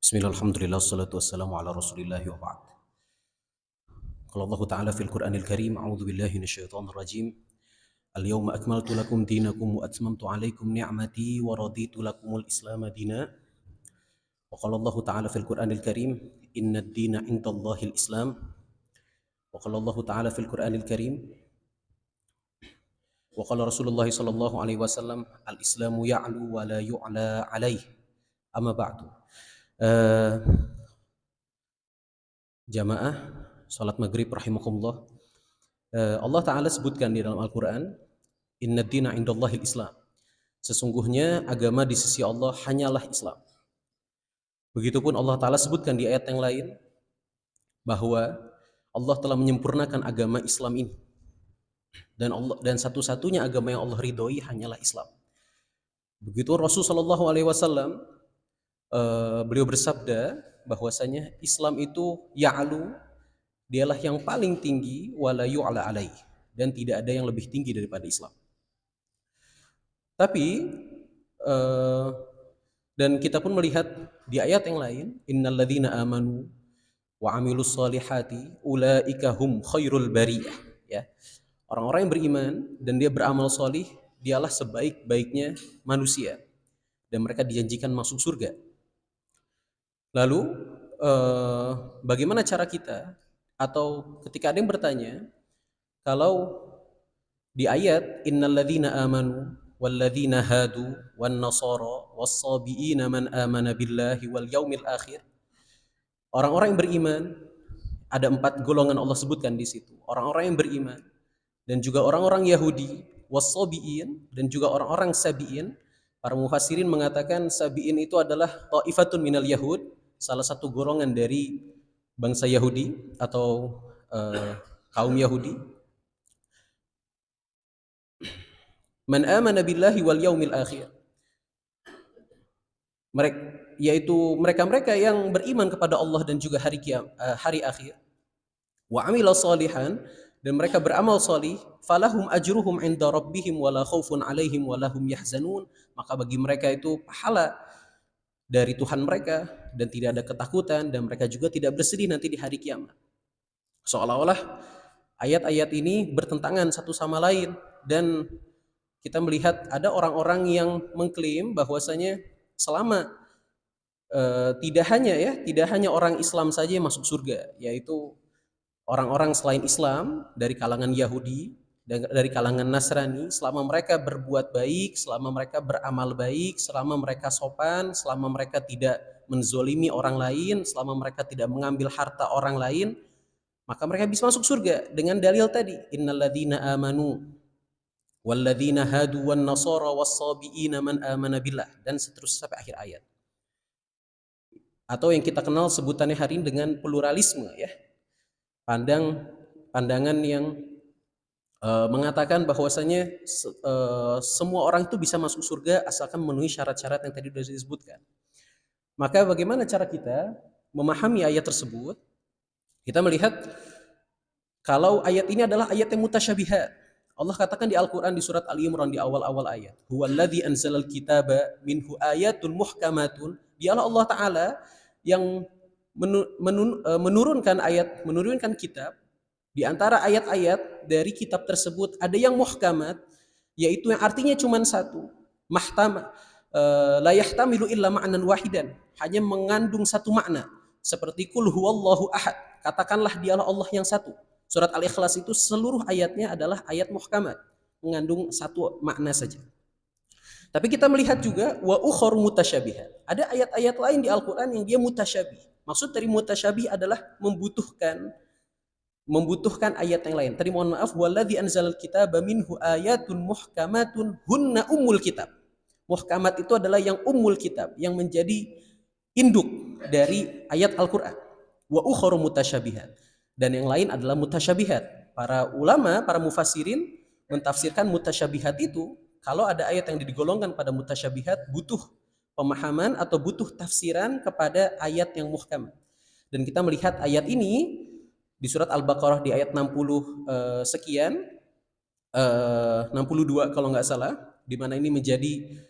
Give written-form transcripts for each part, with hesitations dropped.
Bismillah, alhamdulillah, wassalatu wassalamu ala rasulillahi wa ba'd. Qala Allah Ta'ala fil Qur'anil Karim, a'udzu billahi minasyaitonir rajim. Al-yawma akmaltu lakum dinakum wa atmamtu 'alaikum ni'mati wa raditu lakumul Islam dina. Wa qala Allah Ta'ala fil Qur'anil Karim, innad dina 'indallahil Islam. Wa qala Allah Ta'ala fil Qur'anil Karim, wa qala Rasulullah sallallahu alaihi wasallam, al-Islamu ya'lu wa la yu'la 'alaih. Amma ba'du. Eh, Jamaah salat maghrib rahimakumullah. Allah Ta'ala sebutkan di dalam Al-Quran, Inna dina indallahil Islam. Sesungguhnya agama di sisi Allah hanyalah Islam. Begitupun Allah Ta'ala sebutkan di ayat yang lain, bahwa Allah telah menyempurnakan agama Islam ini. Dan satu-satunya agama yang Allah ridhoi hanyalah Islam. Begitu Rasul Shallallahu Alaihi Wasallam, beliau bersabda bahwasanya Islam itu ya'lu, dialah yang paling tinggi, wala yu'la alaih, dan tidak ada yang lebih tinggi daripada Islam. Tapi dan kita pun melihat di ayat yang lain, innalladzina amanu wa amilus solihati ulaika hum khairul bariyah, ya. Orang-orang yang beriman dan dia beramal solih, dialah sebaik-baiknya manusia, dan mereka dijanjikan masuk surga. Lalu bagaimana cara kita, atau ketika ada yang bertanya, kalau di ayat innalladzina amanu walladzina hadu wan nasara was-sabiina man amana billahi wal yaumil akhir, orang-orang yang beriman, ada 4 golongan Allah sebutkan di situ. Orang-orang yang beriman dan juga orang-orang Yahudi, was-sabiin, dan juga orang-orang sabiin. Para mufassirin mengatakan sabiin itu adalah ta'ifatun minal yahud, salah satu golongan dari bangsa Yahudi atau kaum Yahudi. Man amana billahi wal yaumil akhir, yaitu mereka-mereka yang beriman kepada Allah dan juga hari akhir. Wa amila salihan, dan mereka beramal salih, falahum ajruhum inda rabbihim wala khaufun alaihim wala hum yahzanun, maka bagi mereka itu pahala dari Tuhan mereka dan tidak ada ketakutan, dan mereka juga tidak bersedih nanti di hari kiamat. Seolah-olah ayat-ayat ini bertentangan satu sama lain, dan kita melihat ada orang-orang yang mengklaim bahwasanya selama tidak hanya orang Islam saja yang masuk surga, yaitu orang-orang selain Islam dari kalangan Yahudi dan dari kalangan Nasrani, selama mereka berbuat baik, selama mereka beramal baik, selama mereka sopan, selama mereka tidak menzolimi orang lain, selama mereka tidak mengambil harta orang lain, maka mereka bisa masuk surga dengan dalil tadi, innalladzina amanu walladzina hadu wan nasara was-sabiina man amana billah, dan seterusnya sampai akhir ayat. Atau yang kita kenal sebutannya hari ini dengan pluralisme, ya. Pandangan yang mengatakan bahwasanya semua orang itu bisa masuk surga asalkan memenuhi syarat-syarat yang tadi sudah disebutkan. Maka bagaimana cara kita memahami ayat tersebut? Kita melihat kalau ayat ini adalah ayat yang mutasyabihat. Allah katakan di Al-Quran di surat Ali Imran di awal-awal ayat, huwaladzi anzalal kitaba minhu ayatun muhkamatun, dialah Allah Ta'ala yang menurunkan kitab. Di antara ayat-ayat dari kitab tersebut ada yang muhkamat, yaitu yang artinya cuma satu, la yahtamilu illa ma'nan wahidan, hanya mengandung satu makna, seperti qul huwallahu ahad, katakanlah dialah Allah yang satu. Surat Al-Ikhlas itu seluruh ayatnya adalah ayat muhkamat, mengandung satu makna saja. Tapi kita melihat juga wa ukhur mutasyabihat, ada ayat-ayat lain di Al-Quran yang dia mutasyabih. Maksud dari mutasyabih adalah membutuhkan ayat yang lain. Tadi mohon maaf, waladzi anzalal kitaba minhu ayatun muhkamatun hunna ummul kitab. Muhkamat itu adalah yang ummul kitab, yang menjadi induk dari ayat Al-Quran. Wa ukhur mutasyabihat, dan yang lain adalah mutasyabihat. Para ulama, para mufassirin mentafsirkan mutasyabihat itu, kalau ada ayat yang digolongkan pada mutasyabihat, butuh pemahaman atau butuh tafsiran kepada ayat yang muhkam. Dan kita melihat ayat ini di surat Al-Baqarah di ayat 60 sekian, 62 kalau nggak salah, di mana ini menjadi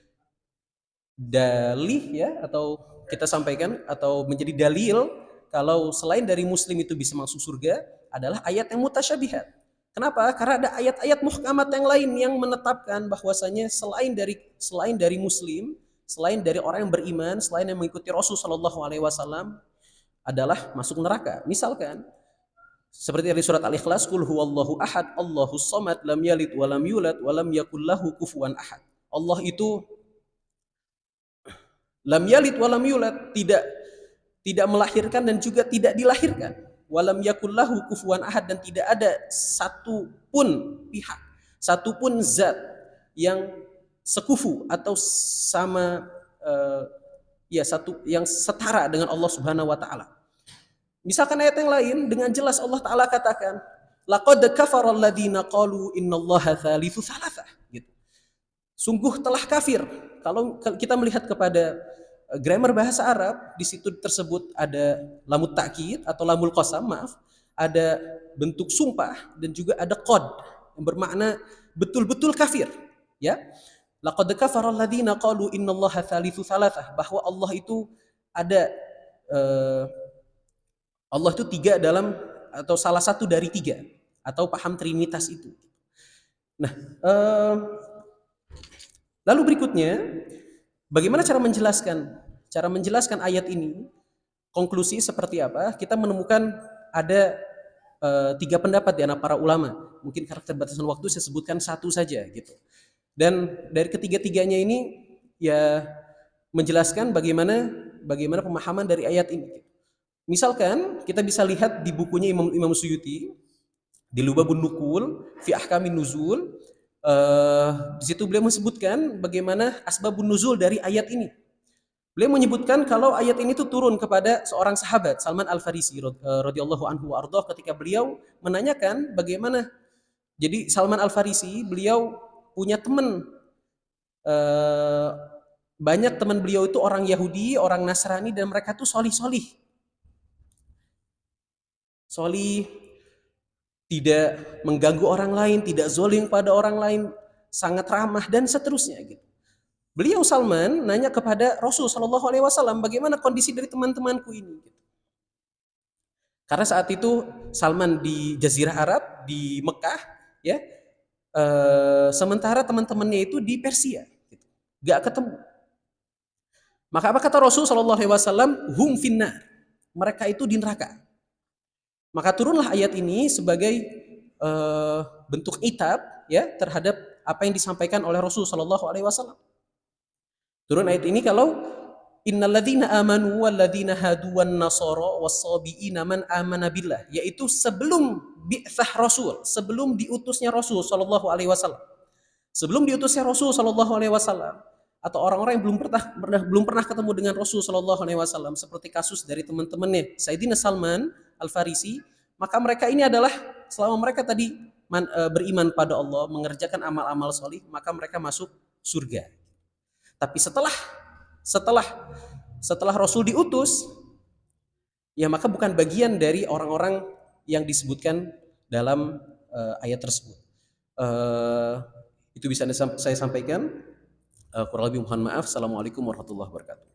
dalih, ya, atau kita sampaikan atau menjadi dalil kalau selain dari muslim itu bisa masuk surga adalah ayat yang mutasyabihat. Kenapa? Karena ada ayat-ayat muhkamat yang lain yang menetapkan bahwasanya selain dari muslim, selain dari orang yang beriman, selain yang mengikuti Rasul Shallallahu Alaihi Wasallam adalah masuk neraka. Misalkan seperti dari surat Al-Ikhlas, Qul huwallahu ahad, Allahus samad, lam yalid walam yulad, walam yakul lahu kufuwan ahad. Allah itu lam yalid walam yulad, tidak melahirkan dan juga tidak dilahirkan. Walam yakul lahu kufuwan ahad, dan tidak ada satu pun pihak, satu pun zat yang sekufu atau sama satu yang setara dengan Allah Subhanahu wa taala. Misalkan ayat yang lain dengan jelas Allah taala katakan, laqad kafara alladziina qalu innallaha tsalitsu tsalatsah, gitu. Sungguh telah kafir. Kalau kita melihat kepada grammar bahasa Arab, di situ tersebut ada lamut ta'kid atau lamul qasam, maaf, ada bentuk sumpah dan juga ada qad yang bermakna betul-betul kafir, ya. Laqad kafara alladziina qalu innallaha tsalitsu tsalatsah, bahwa Allah itu ada Allah itu tiga dalam atau salah satu dari tiga atau paham trinitas itu. Nah, lalu berikutnya bagaimana cara menjelaskan ayat ini? Konklusi seperti apa? Kita menemukan ada tiga pendapat di antara para ulama. Mungkin karena keterbatasan waktu saya sebutkan satu saja gitu. Dan dari ketiga-tiganya ini ya menjelaskan bagaimana pemahaman dari ayat ini. Misalkan kita bisa lihat di bukunya Imam Suyuti di Lubabun Nukul fi Ahkamin Nuzul, di situ beliau menyebutkan bagaimana asbabun nuzul dari ayat ini. Beliau menyebutkan kalau ayat ini tuh turun kepada seorang sahabat, Salman Al-Farisi radhiyallahu anhu wa ardhah, ketika beliau menanyakan bagaimana. Jadi Salman Al-Farisi beliau punya teman, banyak teman beliau itu orang Yahudi, orang Nasrani, dan mereka tuh solih, tidak mengganggu orang lain, tidak zolim pada orang lain, sangat ramah dan seterusnya gitu. Beliau Salman nanya kepada Rasul Shallallahu Alaihi Wasallam, bagaimana kondisi dari teman-temanku ini? Gitu. Karena saat itu Salman di Jazirah Arab, di Mekah, ya, sementara teman-temannya itu di Persia, gitu. Gak ketemu. Maka apa kata Rasul Shallallahu Alaihi Wasallam? Hum finnar, mereka itu di neraka. Maka turunlah ayat ini sebagai bentuk itab, ya, terhadap apa yang disampaikan oleh Rasul Shallallahu Alaihi Wasallam. Turun ayat ini kalau innalladzina amanu walladzina hadu wan nasara was-sabiina man amana billah, yaitu sebelum bi'tsah Rasul, sebelum diutusnya Rasul Shallallahu Alaihi Wasallam, sebelum diutusnya Rasul Shallallahu Alaihi Wasallam, atau orang-orang yang belum pernah ketemu dengan Rasul Shallallahu Alaihi Wasallam, seperti kasus dari teman-temannya Sayyidina Salman Al-Farisi, maka mereka ini adalah selama mereka tadi beriman pada Allah, mengerjakan amal-amal solih, maka mereka masuk surga. Tapi setelah Rasul diutus, ya maka bukan bagian dari orang-orang yang disebutkan dalam ayat tersebut. Itu bisa saya sampaikan. Kurang lebih mohon maaf. Assalamualaikum warahmatullahi wabarakatuh.